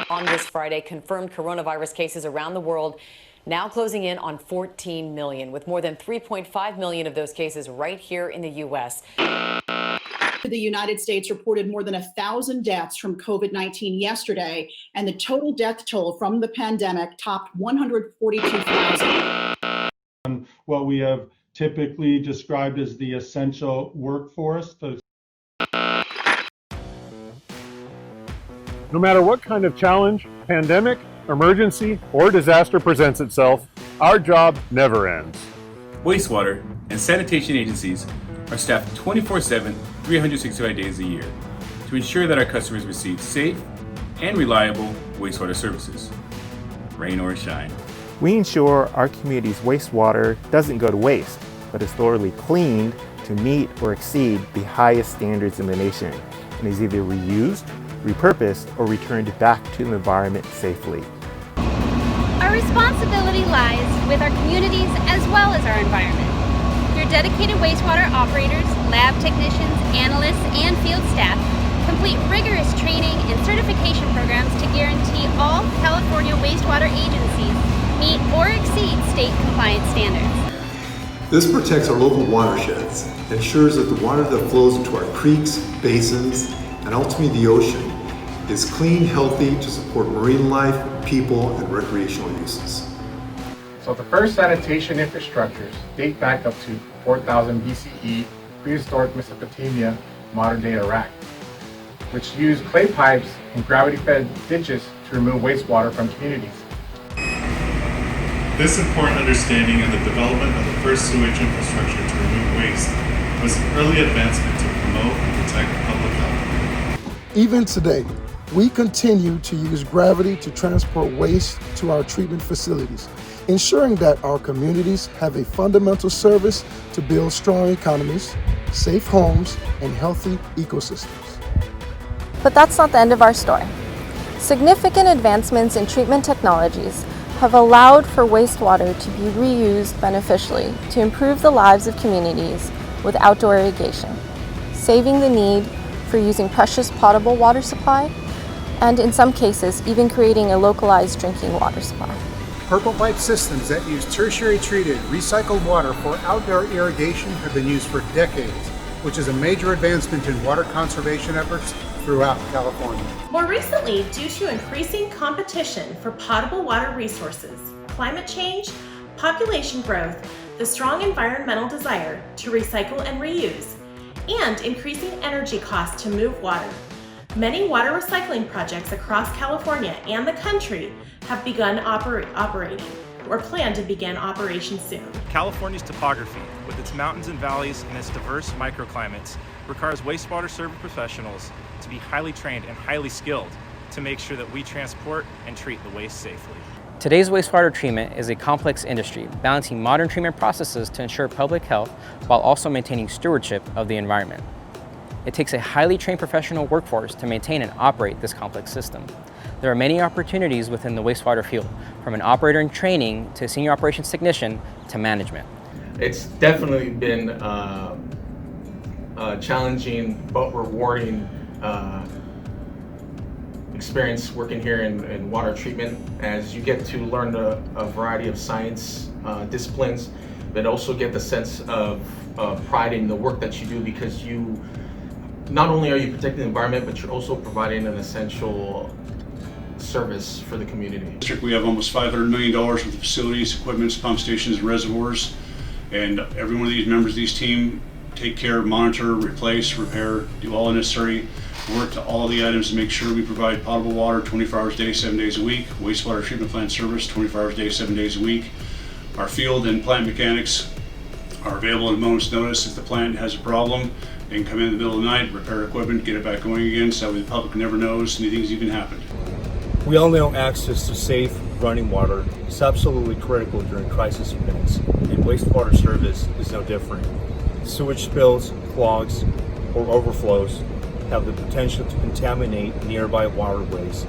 On this Friday, confirmed coronavirus cases around the world now closing in on 14 million, with more than 3.5 million of those cases right here in the U.S. The United States reported more than 1,000 deaths from COVID-19 yesterday, and the total death toll from the pandemic topped 142,000. What we have typically described as the essential workforce. No matter what kind of challenge, pandemic, emergency, or disaster presents itself, our job never ends. Wastewater and sanitation agencies are staffed 24/7, 365 days a year to ensure that our customers receive safe and reliable wastewater services, rain or shine. We ensure our community's wastewater doesn't go to waste, but is thoroughly cleaned to meet or exceed the highest standards in the nation, and is either reused, repurposed, or returned back to the environment safely. Our responsibility lies with our communities as well as our environment. Your dedicated wastewater operators, lab technicians, analysts, and field staff complete rigorous training and certification programs to guarantee all California wastewater agencies meet or exceed state compliance standards. This protects our local watersheds, ensures that the water that flows into our creeks, basins, and ultimately the ocean is clean, healthy to support marine life, people, and recreational uses. So the first sanitation infrastructures date back up to 4000 BCE, prehistoric Mesopotamia, modern day Iraq, which used clay pipes and gravity-fed ditches to remove wastewater from communities. This important understanding of the development of the first sewage infrastructure to remove waste was an early advancement to promote and protect public health. Even today, we continue to use gravity to transport waste to our treatment facilities, ensuring that our communities have a fundamental service to build strong economies, safe homes, and healthy ecosystems. But that's not the end of our story. Significant advancements in treatment technologies have allowed for wastewater to be reused beneficially to improve the lives of communities with outdoor irrigation, saving the need for using precious potable water supply, and in some cases, even creating a localized drinking water supply. Purple pipe systems that use tertiary treated, recycled water for outdoor irrigation have been used for decades, which is a major advancement in water conservation efforts throughout California. More recently, due to increasing competition for potable water resources, climate change, population growth, the strong environmental desire to recycle and reuse, and increasing energy costs to move water, many water recycling projects across California and the country have begun operating or plan to begin operation soon. California's topography, with its mountains and valleys and its diverse microclimates, requires wastewater service professionals to be highly trained and highly skilled to make sure that we transport and treat the waste safely. Today's wastewater treatment is a complex industry, balancing modern treatment processes to ensure public health while also maintaining stewardship of the environment. It takes a highly trained professional workforce to maintain and operate this complex system. There are many opportunities within the wastewater field, from an operator in training to a senior operations technician to management. It's definitely been challenging but rewarding experience working here in water treatment, as you get to learn a variety of science disciplines, but also get the sense of pride in the work that you do, because you not only are you protecting the environment, but you're also providing an essential service for the community. We have almost $500 million worth of facilities, equipment, pump stations, and reservoirs, and every one of these members of these team take care, monitor, replace, repair, do all the necessary work to all the items to make sure we provide potable water 24 hours a day, 7 days a week, wastewater treatment plant service 24 hours a day, 7 days a week. Our field and plant mechanics are available at a moment's notice if the plant has a problem. They can come in the middle of the night, repair equipment, get it back going again, so that way the public never knows anything's even happened. We all know access to safe running water is absolutely critical during crisis events, and wastewater service is no different. Sewage spills, clogs, or overflows have the potential to contaminate nearby waterways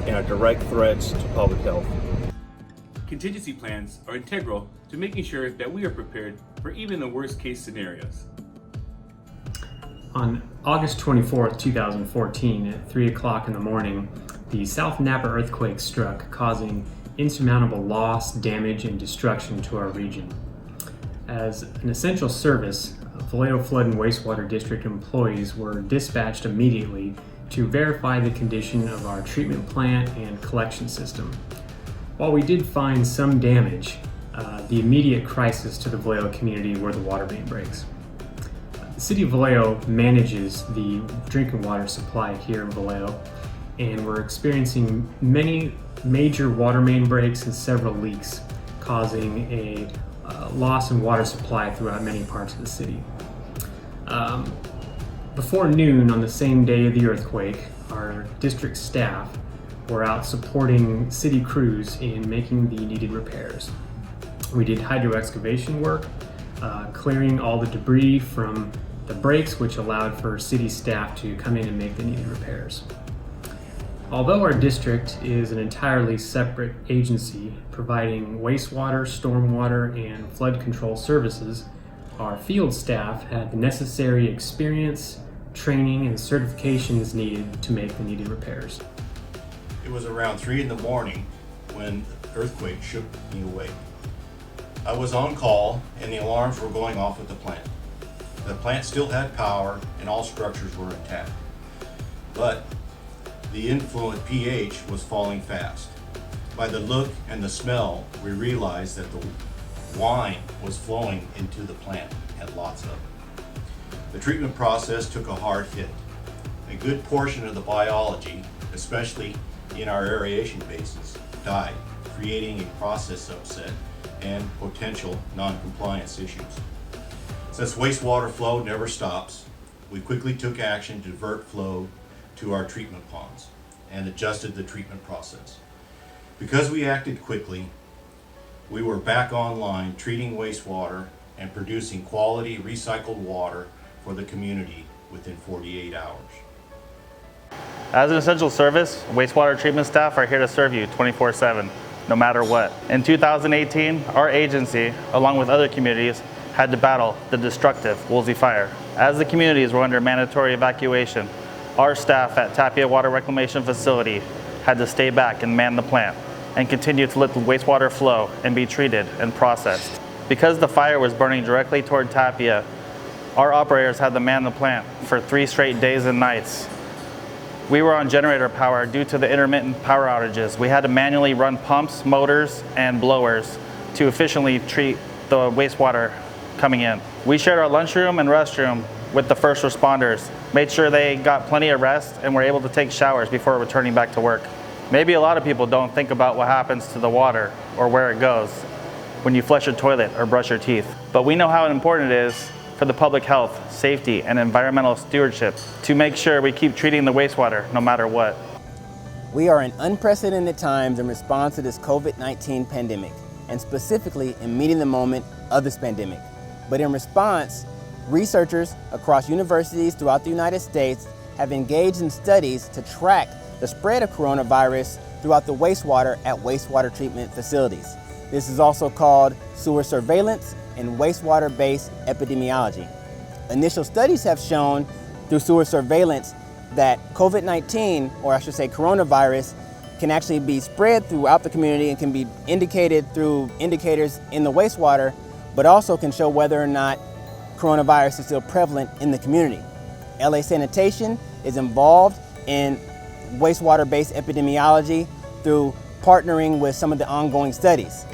and are direct threats to public health. Contingency plans are integral to making sure that we are prepared for even the worst case scenarios. On August 24th, 2014, at 3 o'clock in the morning, the South Napa earthquake struck, causing insurmountable loss, damage, and destruction to our region. As an essential service, Vallejo Flood and Wastewater District employees were dispatched immediately to verify the condition of our treatment plant and collection system. While we did find some damage, the immediate crisis to the Vallejo community were the water main breaks. The City of Vallejo manages the drinking water supply here in Vallejo, and we're experiencing many major water main breaks and several leaks, causing a loss in water supply throughout many parts of the city. Before noon on the same day of the earthquake, our district staff were out supporting city crews in making the needed repairs. We did hydro excavation work, clearing all the debris from the breaks, which allowed for city staff to come in and make the needed repairs. Although our district is an entirely separate agency providing wastewater, stormwater, and flood control services, our field staff had the necessary experience, training, and certifications needed to make the needed repairs. It was around 3 in the morning when the earthquake shook me awake. I was on call and the alarms were going off at the plant. The plant still had power and all structures were intact. But the influent pH was falling fast. By the look and the smell, we realized that the wine was flowing into the plant, and lots of it. The treatment process took a hard hit. A good portion of the biology, especially in our aeration bases, died, creating a process upset and potential non-compliance issues. Since wastewater flow never stops, we quickly took action to divert flow to our treatment ponds and adjusted the treatment process. Because we acted quickly, we were back online treating wastewater and producing quality recycled water for the community within 48 hours. As an essential service, wastewater treatment staff are here to serve you 24/7, no matter what. In 2018, our agency, along with other communities, had to battle the destructive Woolsey Fire. As the communities were under mandatory evacuation, our staff at Tapia Water Reclamation Facility had to stay back and man the plant and continue to let the wastewater flow and be treated and processed. Because the fire was burning directly toward Tapia, our operators had to man the plant for 3 straight days and nights. We were on generator power due to the intermittent power outages. We had to manually run pumps, motors, and blowers to efficiently treat the wastewater coming in. We shared our lunchroom and restroom with the first responders, made sure they got plenty of rest and were able to take showers before returning back to work. Maybe a lot of people don't think about what happens to the water or where it goes when you flush your toilet or brush your teeth. But we know how important it is for the public health, safety, and environmental stewardship to make sure we keep treating the wastewater no matter what. We are in unprecedented times in response to this COVID-19 pandemic, and specifically in meeting the moment of this pandemic. But in response, researchers across universities throughout the United States have engaged in studies to track the spread of coronavirus throughout the wastewater at wastewater treatment facilities. This is also called sewer surveillance and wastewater-based epidemiology. Initial studies have shown through sewer surveillance that COVID-19, or I should say coronavirus, can actually be spread throughout the community and can be indicated through indicators in the wastewater, but also can show whether or not coronavirus is still prevalent in the community. LA Sanitation is involved in wastewater-based epidemiology through partnering with some of the ongoing studies.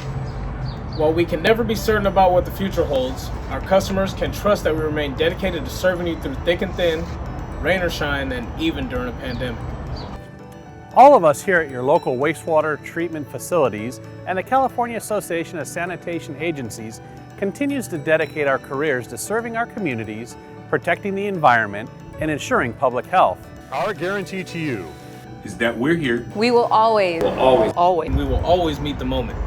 While we can never be certain about what the future holds, our customers can trust that we remain dedicated to serving you through thick and thin, rain or shine, and even during a pandemic. All of us here at your local wastewater treatment facilities and the California Association of Sanitation Agencies continues to dedicate our careers to serving our communities, protecting the environment, and ensuring public health. Our guarantee to you is that we're here. We will always We will always meet the moment.